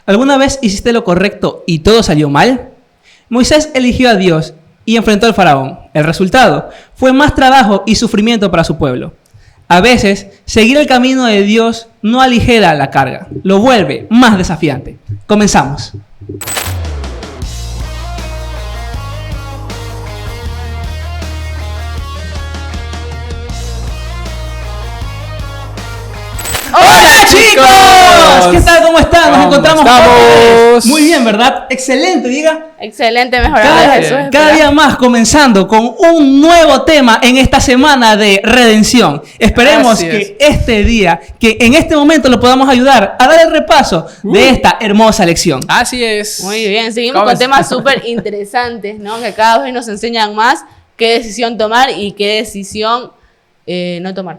¿Alguna vez hiciste lo correcto y todo salió mal? Moisés eligió a Dios y enfrentó al faraón. El resultado fue más trabajo y sufrimiento para su pueblo. A veces, seguir el camino de Dios no aligera la carga, lo vuelve más desafiante. Comenzamos. ¡Hola, chicos! ¿Qué tal? ¿Cómo están? Nos encontramos estamos? Muy bien, ¿verdad? Excelente, diga. Excelente, mejorando Jesús. Cada día más comenzando con un nuevo tema en esta semana de redención. Esperemos que este día, que en este momento lo podamos ayudar a dar el repaso de esta hermosa lección. Así es. Muy bien, seguimos con temas súper interesantes, ¿no? Que cada vez nos enseñan más qué decisión tomar y qué decisión no tomar.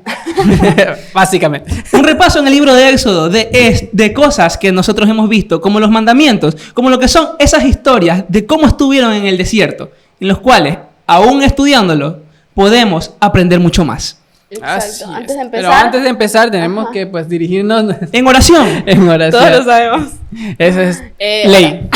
Básicamente. Un repaso en el libro de Éxodo de cosas que nosotros hemos visto, como los mandamientos, como lo que son esas historias de cómo estuvieron en el desierto, en los cuales, aún estudiándolo, podemos aprender mucho más. Exacto. Antes de empezar, pero antes de empezar tenemos que dirigirnos en oración. En oración. Todos lo sabemos. Eso es ley.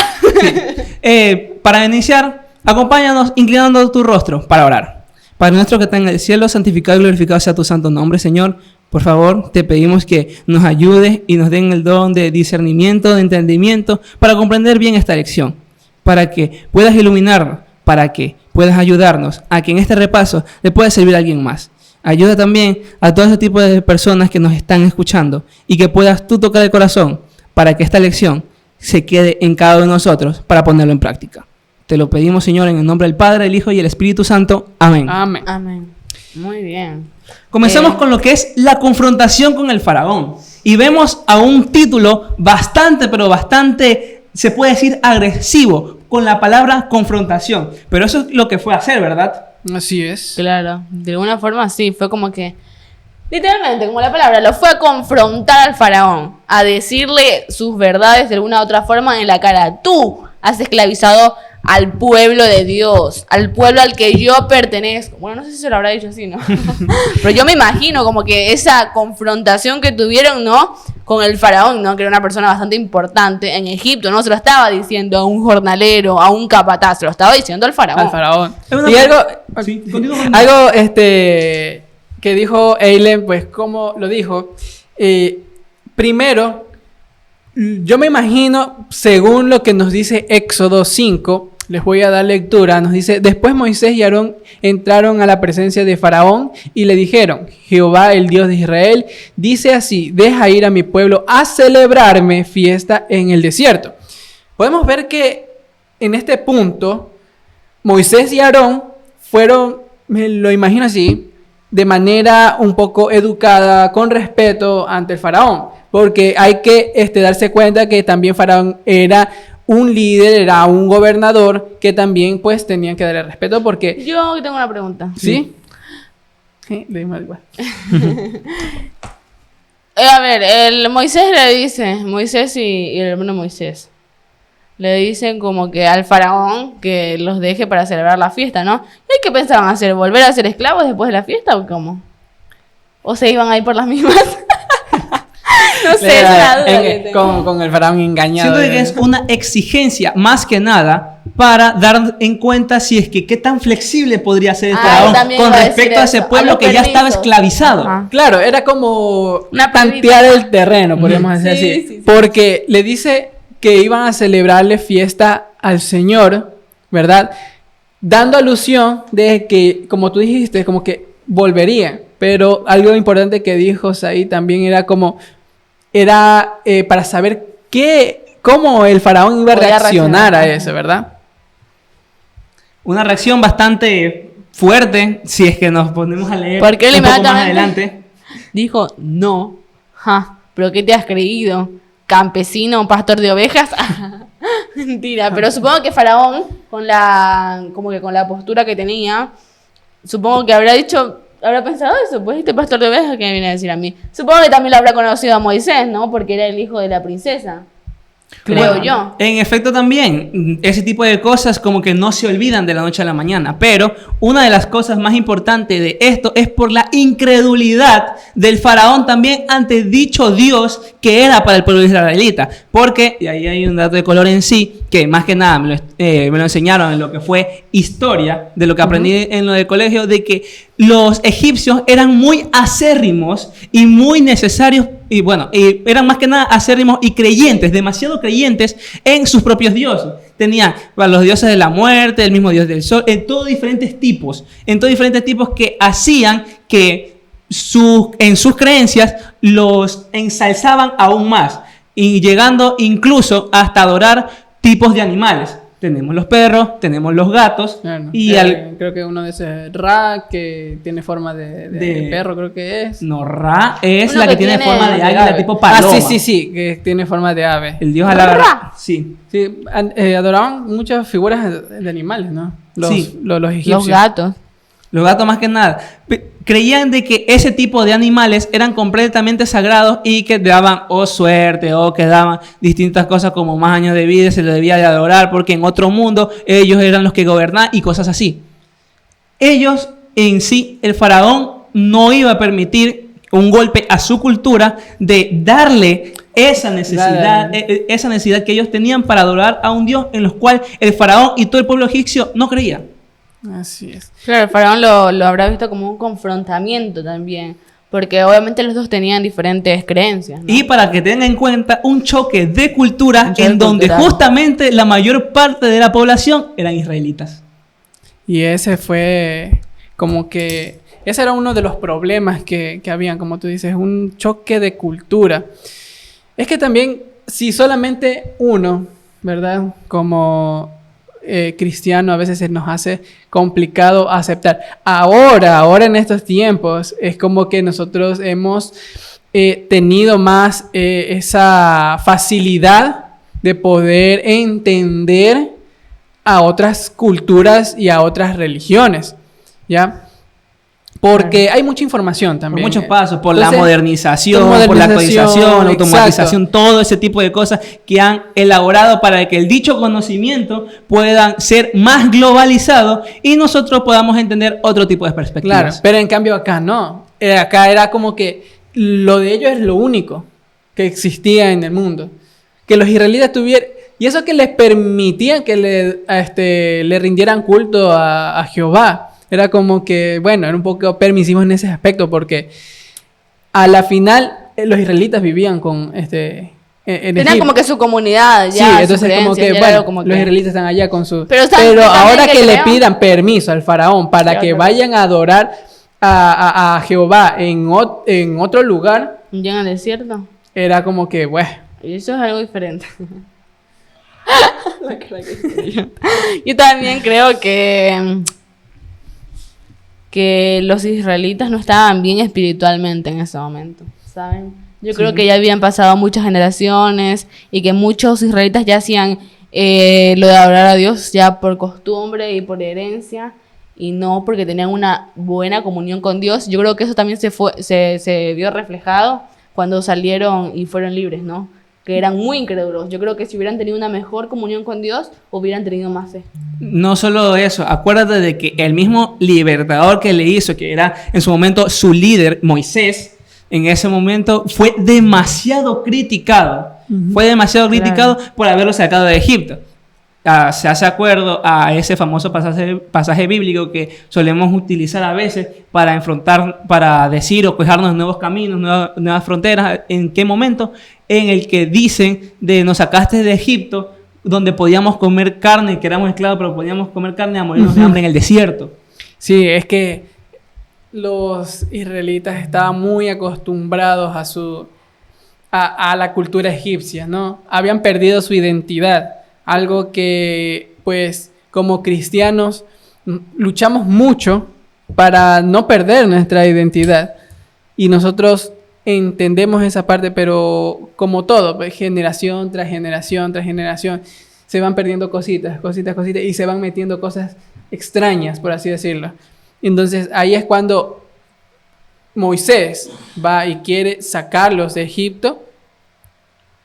Para iniciar, acompáñanos inclinando tu rostro para orar. Padre nuestro que está en el cielo, santificado y glorificado sea tu santo nombre, Señor. Por favor, te pedimos que nos ayudes y nos den el don de discernimiento, de entendimiento, para comprender bien esta lección, para que puedas iluminarnos, para que puedas ayudarnos a que en este repaso le pueda servir a alguien más. Ayuda también a todo ese tipo de personas que nos están escuchando y que puedas tú tocar el corazón para que esta lección se quede en cada uno de nosotros para ponerlo en práctica. Te lo pedimos, Señor, en el nombre del Padre, del Hijo y del Espíritu Santo. Amén. Amén. Amén. Muy bien. Comenzamos con lo que es la confrontación con el faraón. Y vemos a un título bastante, se puede decir, agresivo, con la palabra confrontación. Pero eso es lo que fue a hacer, ¿verdad? Así es. Claro, de alguna forma sí, fue como que, literalmente, como la palabra, lo fue a confrontar al faraón, a decirle sus verdades de alguna otra forma en la cara. Tú has esclavizado al pueblo de Dios, al pueblo al que yo pertenezco. Bueno, no sé si se lo habrá dicho así, ¿no? Pero yo me imagino como que esa confrontación que tuvieron, ¿no? Con el faraón, ¿no? Que era una persona bastante importante en Egipto, no se lo estaba diciendo a un jornalero, a un capataz, se lo estaba diciendo al faraón. Al faraón. Y algo que dijo Eileen, pues como lo dijo, primero, yo me imagino, según lo que nos dice Éxodo 5, les voy a dar lectura, nos dice: después Moisés y Aarón entraron a la presencia de Faraón y le dijeron: Jehová, el Dios de Israel, dice así: deja ir a mi pueblo a celebrarme fiesta en el desierto. Podemos ver que en este punto, Moisés y Aarón fueron, me lo imagino así, de manera un poco educada, con respeto ante el faraón, porque hay que darse cuenta que también Faraón era un líder, era un gobernador que también pues tenían que darle respeto porque... Yo tengo una pregunta. ¿Sí? Sí, le dimos igual. A ver, el Moisés le dice, Moisés y el hermano Moisés, le dicen como que al faraón que los deje para celebrar la fiesta, ¿no? ¿Y qué pensaban hacer? ¿Volver a ser esclavos después de la fiesta o cómo? ¿O se iban a ir por las mismas? No sé, es una duda que tengo. Con el faraón engañado. Siento que es una exigencia, más que nada, para dar en cuenta si es que qué tan flexible podría ser el faraón con respecto a ese pueblo que ya estaba esclavizado. Ajá. Claro, era como tantear el terreno, podríamos decir así. Sí. Porque le dice que iban a celebrarle fiesta al Señor, ¿verdad? Dando alusión de que, como tú dijiste, como que volvería. Pero algo importante que dijo Saí también era como... Era para saber cómo el faraón iba a reaccionar a eso, ¿verdad? Una reacción bastante fuerte, si es que nos ponemos a leer porque él un poco más inmediatamente adelante. dijo, no, ¿pero qué te has creído? ¿Campesino, pastor de ovejas? Mentira, pero supongo que Faraón, con la postura que tenía, supongo que habrá pensado eso, pues este pastor de ovejas que me viene a decir a mí. Supongo que también lo habrá conocido a Moisés, ¿no? Porque era el hijo de la princesa. creo Bueno, yo. En efecto también, ese tipo de cosas como que no se olvidan de la noche a la mañana, pero una de las cosas más importantes de esto es por la incredulidad del faraón también ante dicho Dios que era para el pueblo israelita, porque, y ahí hay un dato de color en sí, que más que nada me lo enseñaron en lo que fue historia, de lo que aprendí en lo del colegio, de que los egipcios eran muy acérrimos y muy necesarios, y bueno, eran más que nada acérrimos y creyentes, demasiado creyentes en sus propios dioses. Tenían los dioses de la muerte, el mismo dios del sol, en todos diferentes tipos que hacían que en sus creencias los ensalzaban aún más, y llegando incluso hasta adorar tipos de animales. Tenemos los perros, tenemos los gatos. Claro. Y Creo que uno de esos es Ra, que tiene forma de perro, creo que es. No, Ra es Uno la que que tiene tiene forma de De águila ave. tipo paloma. Sí, que tiene forma de ave. El dios alaba. Ra. Sí. Sí, adoraban muchas figuras de animales, ¿no? Sí. Los egipcios. Los gatos. Los gatos más que nada. Creían de que ese tipo de animales eran completamente sagrados y que daban suerte o que daban distintas cosas como más años de vida, se les debía de adorar porque en otro mundo ellos eran los que gobernaban y cosas así. Ellos en sí, el faraón no iba a permitir un golpe a su cultura de darle esa necesidad que ellos tenían para adorar a un dios en los cual el faraón y todo el pueblo egipcio no creía. Así es. Claro, el faraón lo habrá visto como un confrontamiento también, porque obviamente los dos tenían diferentes creencias, ¿no? Y para que tengan en cuenta, un choque de cultura Un choque en donde cultural. justamente la mayor parte de la población eran israelitas. Y ese fue como que... Ese era uno de los problemas que habían, como tú dices, un choque de cultura. Es que también, si solamente uno, ¿verdad? Como cristiano, a veces se nos hace complicado aceptar. Ahora en estos tiempos, es como que nosotros hemos tenido más esa facilidad de poder entender a otras culturas y a otras religiones, ¿ya? Porque hay mucha información Por también. muchos pasos, por la Entonces, modernización, por por la modernización, actualización, la automatización, exacto. todo ese tipo de cosas que han elaborado para que el dicho conocimiento pueda ser más globalizado y nosotros podamos entender otro tipo de perspectivas. Claro, pero en cambio acá no. Acá era como que lo de ellos es lo único que existía en el mundo. Que los israelitas tuvieran... Y eso que les permitían que le rindieran culto a Jehová. Era como que, bueno, era un poco permisivos en ese aspecto porque a la final los israelitas vivían con en Tenían Egipto. como que su comunidad ya. Sí, sus entonces como creencias, que, ya era bueno, algo como los que- israelitas están allá con su... Pero Pero ahora también que le creo- pidan permiso al faraón para Claro, que claro. vayan a adorar a Jehová en otro lugar, Llegan al desierto. era como que, bueno, Y eso es algo diferente. La cara que hice yo. Yo también creo que los israelitas no estaban bien espiritualmente en ese momento, ¿saben? Yo creo que ya habían pasado muchas generaciones y que muchos israelitas ya hacían lo de adorar a Dios ya por costumbre y por herencia y no porque tenían una buena comunión con Dios. Yo creo que eso también se vio reflejado cuando salieron y fueron libres, ¿no? Que eran muy incrédulos. Yo creo que si hubieran tenido una mejor comunión con Dios, hubieran tenido más fe. No solo eso, acuérdate de que el mismo libertador que le hizo, que era en su momento su líder, Moisés, en ese momento fue demasiado criticado. Fue demasiado criticado por haberlo sacado de Egipto. Se hace acuerdo a ese famoso pasaje bíblico que solemos utilizar a veces para enfrentar, para decir o quejarnos de nuevos caminos, nuevas fronteras. ¿En qué momento? En el que dicen de nos sacaste de Egipto, donde podíamos comer carne, que éramos esclavos, pero podíamos comer carne a morirnos de hambre en el desierto. sí, es que los israelitas estaban muy acostumbrados a la cultura egipcia, ¿no? Habían perdido su identidad, algo que, pues, como cristianos, luchamos mucho para no perder nuestra identidad. Y nosotros entendemos esa parte, pero como todo, pues, generación tras generación tras generación, se van perdiendo cositas, y se van metiendo cosas extrañas, por así decirlo. Entonces, ahí es cuando Moisés va y quiere sacarlos de Egipto.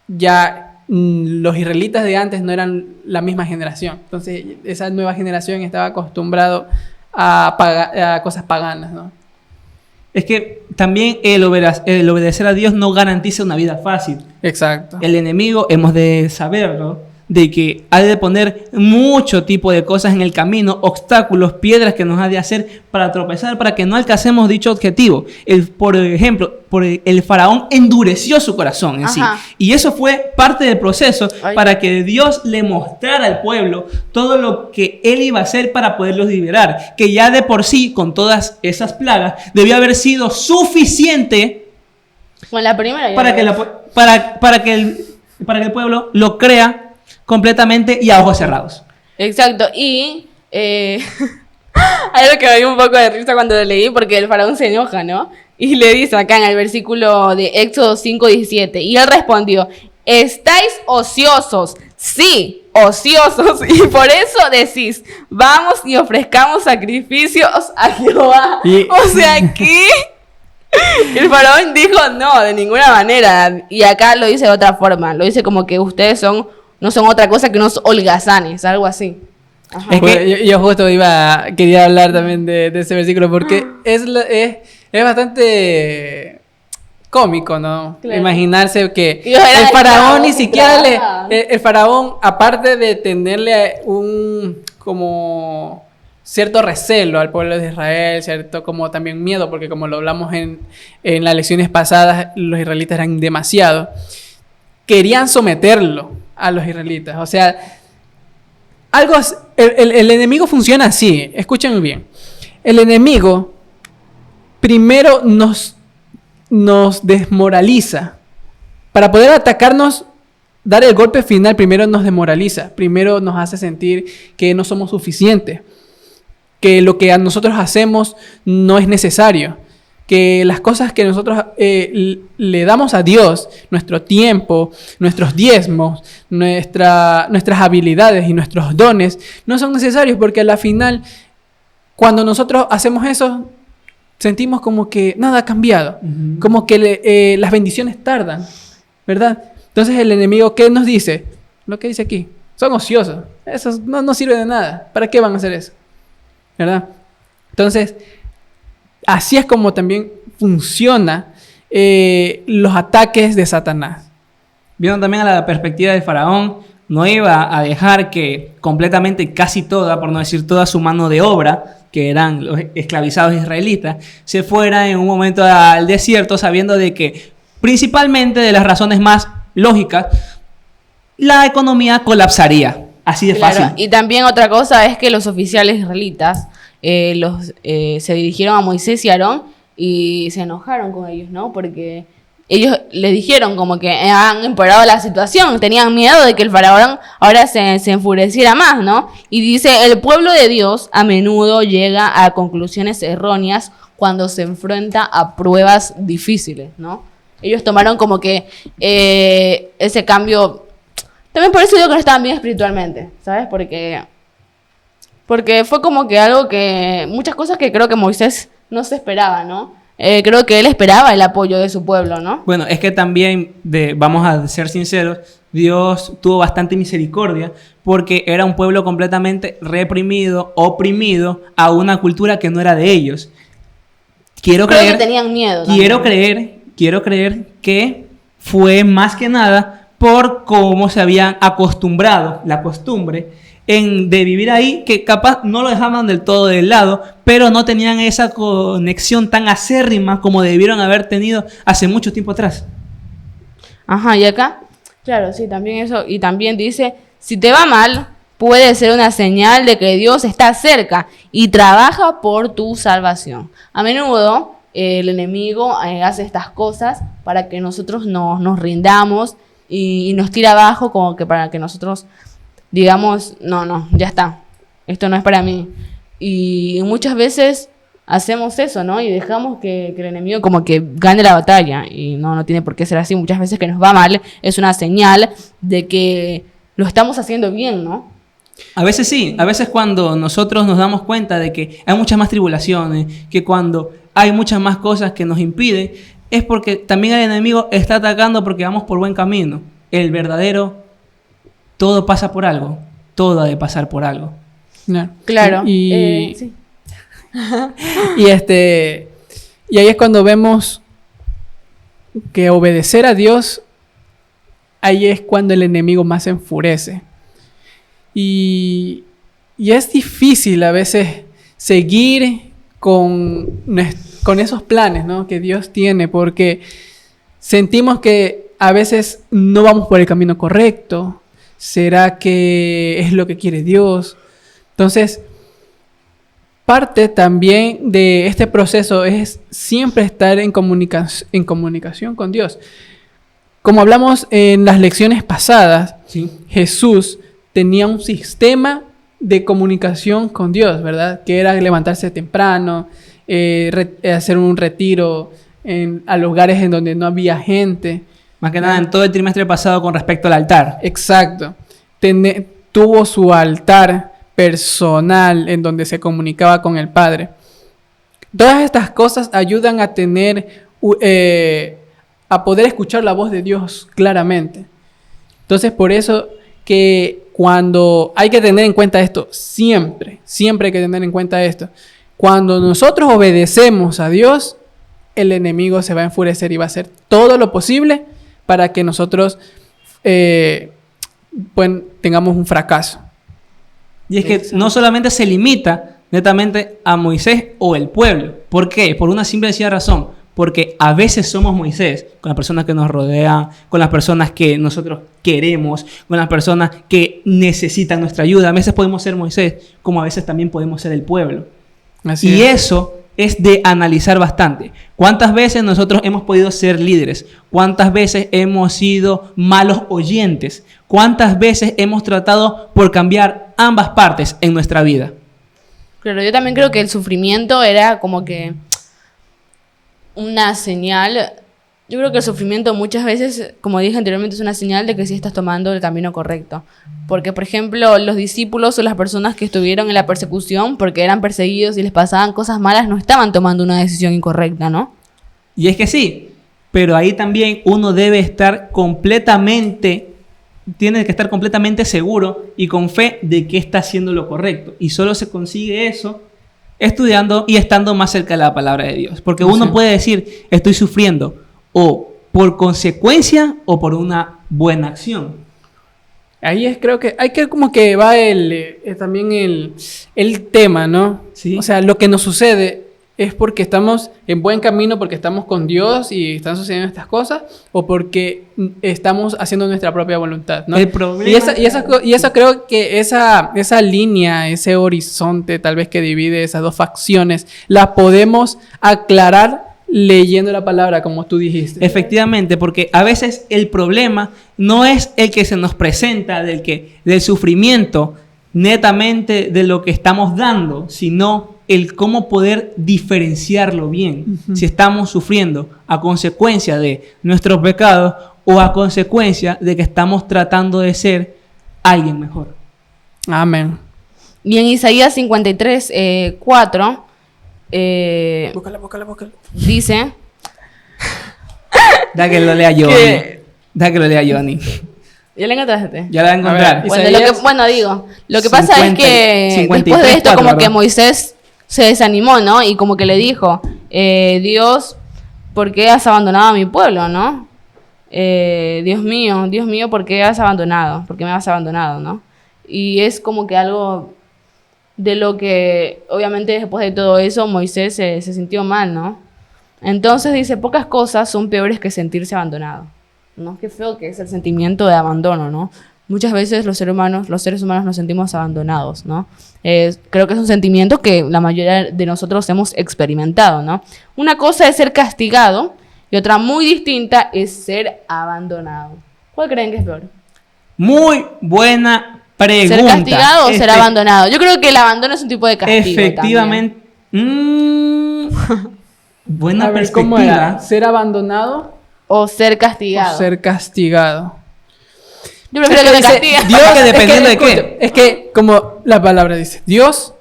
Ya los israelitas de antes no eran la misma generación. Entonces, esa nueva generación estaba acostumbrado a cosas paganas, ¿no? Es que también el obedecer a Dios no garantiza una vida fácil. Exacto. El enemigo, hemos de saberlo, de que ha de poner mucho tipo de cosas en el camino, obstáculos, piedras que nos ha de hacer para tropezar, para que no alcancemos dicho objetivo. Por ejemplo, el faraón endureció su corazón en sí. Y eso fue parte del proceso para que Dios le mostrara al pueblo todo lo que él iba a hacer para poderlos liberar. Que ya de por sí, con todas esas plagas, debió haber sido suficiente Con la primera para que el pueblo lo crea completamente y a ojos cerrados. Exacto, y algo que me dio un poco de risa cuando lo leí, porque el faraón se enoja, ¿no? Y le dice acá en el versículo de Éxodo 5:17, y él respondió: ¿estáis ociosos? Sí, ociosos, y por eso decís: vamos y ofrezcamos sacrificios a Jehová. O sea, ¿qué? El faraón dijo: no, de ninguna manera. Y acá lo dice de otra forma, lo dice como que ustedes no son otra cosa que unos holgazanes, algo así. Ajá. Es que yo justo quería hablar también de ese versículo porque es bastante cómico, ¿no? Claro. Imaginarse que el faraón ni siquiera el faraón, aparte de tenerle un como cierto recelo al pueblo de Israel, cierto como también miedo, porque como lo hablamos en las lecciones pasadas, los israelitas eran demasiado, querían someterlo a los israelitas. O sea, el enemigo funciona así. Escuchen bien. El enemigo primero nos desmoraliza. Para poder atacarnos, dar el golpe final, primero nos desmoraliza. Primero nos hace sentir que no somos suficientes. Que lo que nosotros hacemos no es necesario. Que las cosas que nosotros le damos a Dios, nuestro tiempo, nuestros diezmos, nuestras habilidades y nuestros dones, no son necesarios porque a la final, cuando nosotros hacemos eso, sentimos como que nada ha cambiado, como que las bendiciones tardan, ¿verdad? Entonces el enemigo, ¿qué nos dice? Lo que dice aquí, son ociosos, eso no sirve de nada, ¿para qué van a hacer eso? ¿Verdad? Entonces, así es como también funciona los ataques de Satanás. Viendo también a la perspectiva del faraón, no iba a dejar que completamente casi toda, por no decir toda su mano de obra, que eran los esclavizados israelitas, se fuera en un momento al desierto sabiendo de que principalmente de las razones más lógicas, la economía colapsaría. Así de fácil. Y también otra cosa es que los oficiales israelitas se dirigieron a Moisés y Aarón y se enojaron con ellos, ¿no? Porque ellos les dijeron como que han empeorado la situación, tenían miedo de que el faraón ahora se enfureciera más, ¿no? Y dice, el pueblo de Dios a menudo llega a conclusiones erróneas cuando se enfrenta a pruebas difíciles, ¿no? Ellos tomaron como que ese cambio, también por eso digo que no estaban bien espiritualmente, ¿sabes? Porque fue como que algo que, muchas cosas que creo que Moisés no se esperaba, ¿no? Creo que él esperaba el apoyo de su pueblo, ¿no? Bueno, es que también, vamos a ser sinceros, Dios tuvo bastante misericordia porque era un pueblo completamente reprimido, oprimido a una cultura que no era de ellos. Creo que tenían miedo. Quiero creer que fue más que nada por cómo se habían acostumbrado, la costumbre de vivir ahí, que capaz no lo dejaban del todo del lado, pero no tenían esa conexión tan acérrima como debieron haber tenido hace mucho tiempo atrás. Ajá, y acá, claro, sí, también eso, y también dice, si te va mal, puede ser una señal de que Dios está cerca y trabaja por tu salvación. A menudo el enemigo hace estas cosas para que nosotros nos rindamos y nos tira abajo, como que para que nosotros digamos, no, ya está, esto no es para mí. Y muchas veces hacemos eso, ¿no? Y dejamos que el enemigo como que gane la batalla. Y no tiene por qué ser así. Muchas veces que nos va mal es una señal de que lo estamos haciendo bien, ¿no? A veces sí, a veces cuando nosotros nos damos cuenta de que hay muchas más tribulaciones, que cuando hay muchas más cosas que nos impiden, es porque también el enemigo está atacando porque vamos por buen camino. el verdadero, todo pasa por algo. Todo ha de pasar por algo. No. Claro. Y, sí. y ahí es cuando vemos que obedecer a Dios, ahí es cuando el enemigo más se enfurece. Y es difícil a veces seguir con esos planes, ¿no?, que Dios tiene, porque sentimos que a veces no vamos por el camino correcto. ¿Será que es lo que quiere Dios? Entonces, parte también de este proceso es siempre estar en comunicación con Dios. Como hablamos en las lecciones pasadas, Sí. Jesús tenía un sistema de comunicación con Dios, ¿verdad? Que era levantarse temprano, hacer un retiro a lugares en donde no había gente. Más que nada en todo el trimestre pasado con respecto al altar. Exacto. Tuvo su altar personal en donde se comunicaba con el Padre. Todas estas cosas ayudan a a poder escuchar la voz de Dios claramente. Entonces, por eso que cuando hay que tener en cuenta esto, siempre hay que tener en cuenta esto. Cuando nosotros obedecemos a Dios, el enemigo se va a enfurecer y va a hacer todo lo posible para que nosotros tengamos un fracaso. Y es que no solamente se limita netamente a Moisés o el pueblo. ¿Por qué? Por una simple y sencilla razón. Porque a veces somos Moisés con las personas que nos rodean, con las personas que nosotros queremos, con las personas que necesitan nuestra ayuda. A veces podemos ser Moisés, como a veces también podemos ser el pueblo. Así Y es. eso es de analizar bastante. ¿Cuántas veces nosotros hemos podido ser líderes? ¿Cuántas veces hemos sido malos oyentes? ¿Cuántas veces hemos tratado por cambiar ambas partes en nuestra vida? Claro, yo también creo que el sufrimiento era como que una señal. Yo creo que el sufrimiento muchas veces, como dije anteriormente, es una señal de que sí estás tomando el camino correcto. Porque, por ejemplo, los discípulos o las personas que estuvieron en la persecución porque eran perseguidos y les pasaban cosas malas, no estaban tomando una decisión incorrecta, ¿no? Y es que sí, pero ahí también uno debe estar tiene que estar completamente seguro y con fe de que está haciendo lo correcto. Y solo se consigue eso estudiando y estando más cerca de la palabra de Dios. Porque uno puede decir, estoy sufriendo o por consecuencia o por una buena acción. Ahí creo que hay que como que va también el tema, ¿no? Sí. O sea, lo que nos sucede es porque estamos en buen camino, porque estamos con Dios y están sucediendo estas cosas, o porque estamos haciendo nuestra propia voluntad, ¿no? El problema y eso creo que esa línea, ese horizonte tal vez que divide esas dos facciones, la podemos aclarar leyendo la palabra, como tú dijiste. Efectivamente, porque a veces el problema no es el que se nos presenta del sufrimiento netamente de lo que estamos dando, sino el cómo poder diferenciarlo bien. Uh-huh. Si estamos sufriendo a consecuencia de nuestros pecados o a consecuencia de que estamos tratando de ser alguien mejor. Amén. Y en Isaías 53, 4... Búscala. dice... Da que lo lea Johnny. Da que lo lea Johnny. ¿Ya la encontraste? Ya la voy a encontrar. Lo que pasa es que después de esto como que Moisés se desanimó, ¿no? Y como que le dijo, Dios, ¿por qué has abandonado a mi pueblo, no? Dios mío, ¿por qué has abandonado? ¿Por qué me has abandonado, no? Y es como que algo de lo que, obviamente, después de todo eso, Moisés se sintió mal, ¿no? Entonces dice, pocas cosas son peores que sentirse abandonado, ¿no? Qué feo que es el sentimiento de abandono, ¿no? Muchas veces los seres humanos nos sentimos abandonados, ¿no? Creo que es un sentimiento que la mayoría de nosotros hemos experimentado, ¿no? Una cosa es ser castigado y otra muy distinta es ser abandonado. ¿Cuál creen que es peor? Muy buena pregunta. ¿Ser castigado o ser abandonado? Yo creo que el abandono es un tipo de castigo. Efectivamente. Buena perspectiva. ¿Cómo era? ¿Ser abandonado o ser castigado? O ser castigado. Yo prefiero que me castiguen. Dios, que dependiendo de qué. Es que, como la palabra dice, Dios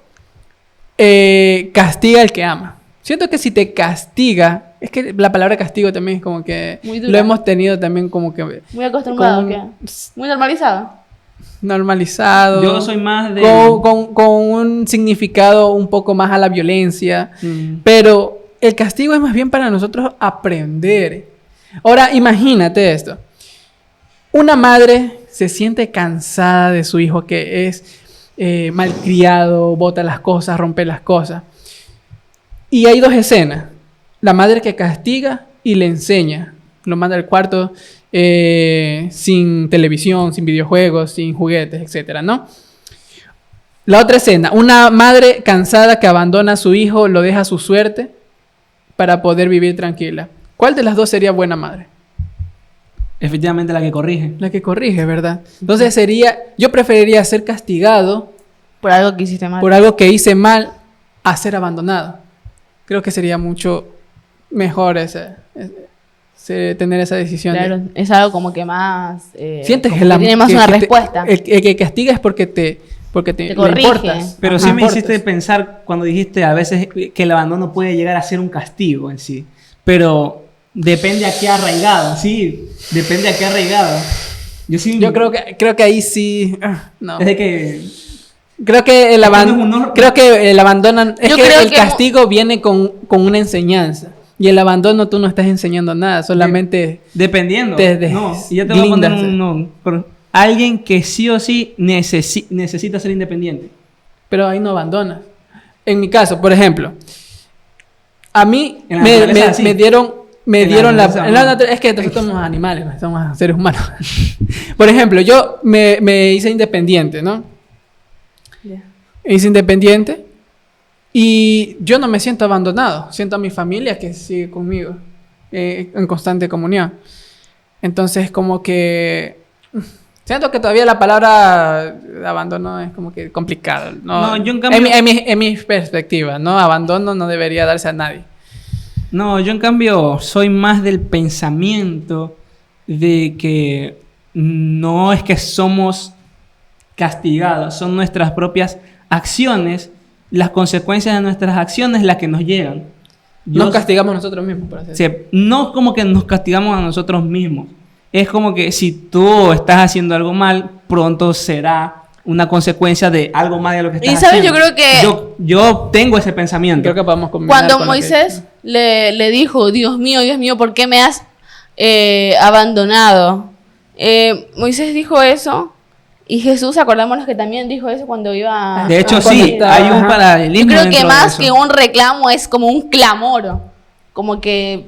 castiga al que ama. Siento que si te castiga, Es que la palabra castigo también es como que Muy dura. lo hemos tenido también como que Muy acostumbrado, con- ¿qué? Muy normalizado. normalizado. Yo soy más de... con un significado un poco más a la violencia. Mm. Pero el castigo es más bien para nosotros aprender. Ahora, imagínate esto. Una madre se siente cansada de su hijo que es malcriado, bota las cosas, rompe las cosas. Y hay dos escenas. La madre que castiga y le enseña. Lo manda al cuarto sin televisión, sin videojuegos, sin juguetes, etcétera, ¿no? La otra escena. Una madre cansada que abandona a su hijo, lo deja a su suerte para poder vivir tranquila. ¿Cuál de las dos sería buena madre? Efectivamente la que corrige. La que corrige, ¿verdad? Entonces yo preferiría ser castigado Por algo que hiciste mal. por algo que hice mal a ser abandonado. Creo que sería mucho mejor tener esa decisión. Claro, es algo como que más... Sientes como que que tiene más una te- respuesta. el que castiga es porque te le corrige. importas. Pero Ajá, sí me importas. hiciste pensar cuando dijiste a veces que el abandono puede llegar a ser un castigo en sí. Pero depende a qué arraigado, sí. Depende a qué arraigado. Yo creo que ahí sí. No. Desde que... Creo que el no es abandono. un honor. Creo que el abandono. Es Yo que creo el que- castigo viene con una enseñanza. Y el abandono tú no estás enseñando nada, solamente. Dependiendo. Te No, y yo te voy a poner deslindas. un... No, pero alguien que sí o sí necesita ser independiente. Pero ahí no abandonas. En mi caso, por ejemplo, a mí En la naturaleza, sí. me dieron En la naturaleza, en la no. es que nosotros somos animales, no somos seres humanos. Por ejemplo, yo me hice independiente, ¿no? Ya. Me hice independiente y yo no me siento abandonado. Siento a mi familia que sigue conmigo en constante comunión. Entonces, como que siento que todavía la palabra abandono es como que complicado. No, yo en cambio- en mi perspectiva, ¿no? Abandono no debería darse a nadie. No, yo en cambio soy más del pensamiento de que no es que somos castigados, son nuestras propias acciones, las consecuencias de nuestras acciones las que nos llegan. Nos castigamos nosotros mismos, por así decirlo. No como que nos castigamos a nosotros mismos, es como que si tú estás haciendo algo mal, pronto será una consecuencia de algo mal de lo que estás Y sabes, haciendo. yo creo que- Yo tengo ese pensamiento. Creo que podemos combinar Cuando con lo que- Moisés le dijo, Dios mío, ¿por qué me has abandonado? Moisés dijo eso y Jesús, acordémonos que también dijo eso cuando iba... De hecho, Ah, sí, cuando está- hay un ajá. Yo paralelismo creo dentro que de más eso. que un reclamo es como un clamor. Como que...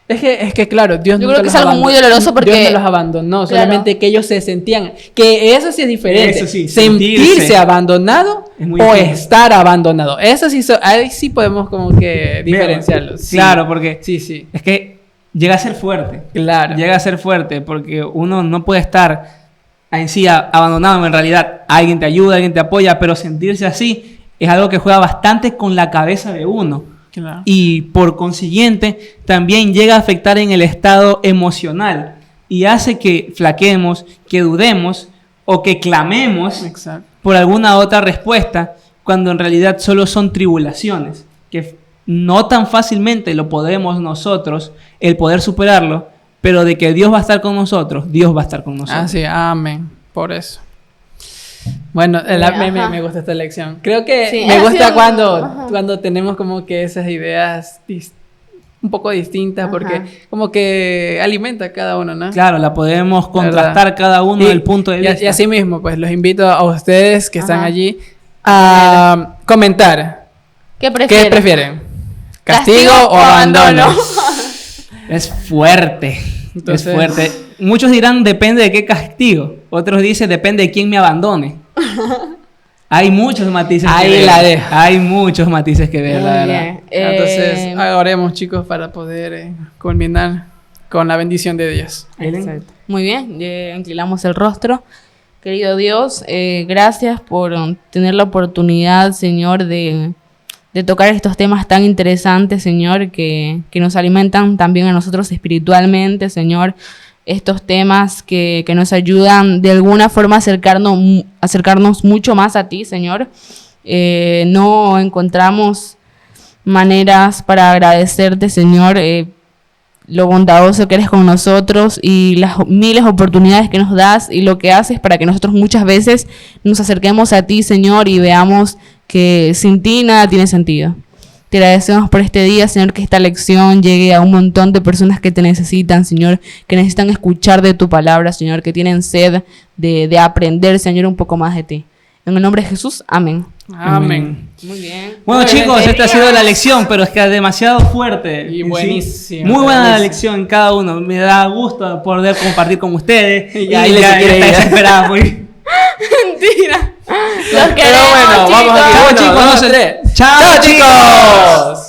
Es que claro, Dios Yo nunca creo que los es algo muy doloroso porque- Dios no los abandonó, Claro. solamente que ellos se sentían... Que eso sí es diferente. Eso sí, sentirse sentirse abandonado es muy o distinto. estar abandonado. Eso sí, ahí sí podemos como que diferenciarlo. Sí. Claro, porque Sí, sí. es que llega a ser fuerte. Claro. Llega a ser fuerte porque uno no puede estar en sí abandonado. En realidad, alguien te ayuda, alguien te apoya, pero sentirse así es algo que juega bastante con la cabeza de uno. Claro. Y por consiguiente también llega a afectar en el estado emocional y hace que flaqueemos, que dudemos o que clamemos Exacto. por alguna otra respuesta cuando en realidad solo son tribulaciones que no tan fácilmente lo podemos nosotros el poder superarlo, pero de que Dios va a estar con nosotros, Dios va a estar con nosotros. Ah, sí, amén. Por eso. Bueno, Ajá. me gusta esta lección. Creo que Sí, me ha gusta sido- cuando, ajá. cuando tenemos como que esas ideas un poco distintas, Ajá. porque como que alimenta a cada uno, ¿no? Claro, la podemos ¿Verdad? contrastar cada uno Y- del punto de vista. Y así mismo, pues los invito a ustedes que están Ajá. allí a comentar. ¿Qué ¿Qué prefieren? prefieren? ¿Castigo ¿Castigo o abandono? Es fuerte. Entonces- Es fuerte. Muchos dirán depende de qué castigo. Otros dicen depende de quién me abandone. Hay muchos matices Ahí que ver. la dejo. Hay muchos matices que ver, la Muy verdad. bien. Entonces, oremos, chicos, para poder culminar con la bendición de Dios. Exacto. Muy bien, inclinamos el rostro. Querido Dios, gracias por tener la oportunidad, Señor, de tocar estos temas tan interesantes, Señor, que nos alimentan también a nosotros espiritualmente, Señor. Estos temas que nos ayudan de alguna forma a acercarnos mucho más a ti, Señor. No encontramos maneras para agradecerte, Señor, lo bondadoso que eres con nosotros y las miles de oportunidades que nos das y lo que haces para que nosotros muchas veces nos acerquemos a ti, Señor, y veamos que sin ti nada tiene sentido. Te agradecemos por este día, Señor, que esta lección llegue a un montón de personas que te necesitan, Señor, que necesitan escuchar de tu palabra, Señor, que tienen sed de aprender, Señor, un poco más de ti. En el nombre de Jesús, amén. Amén. Muy bien. Bueno, Muy chicos, bien. esta ha sido la lección, pero es que es demasiado fuerte. Y Sí. buenísima. Muy buena la buenísima. lección cada uno. Me da gusto poder compartir con ustedes. Y ahí se quiere está ir. desesperada. Mentira. Los Pero queremos, bueno, vamos chicos. aquí. Chao, Uno, chicos. dos, No se- tres. Chao, ¡Chao, chicos!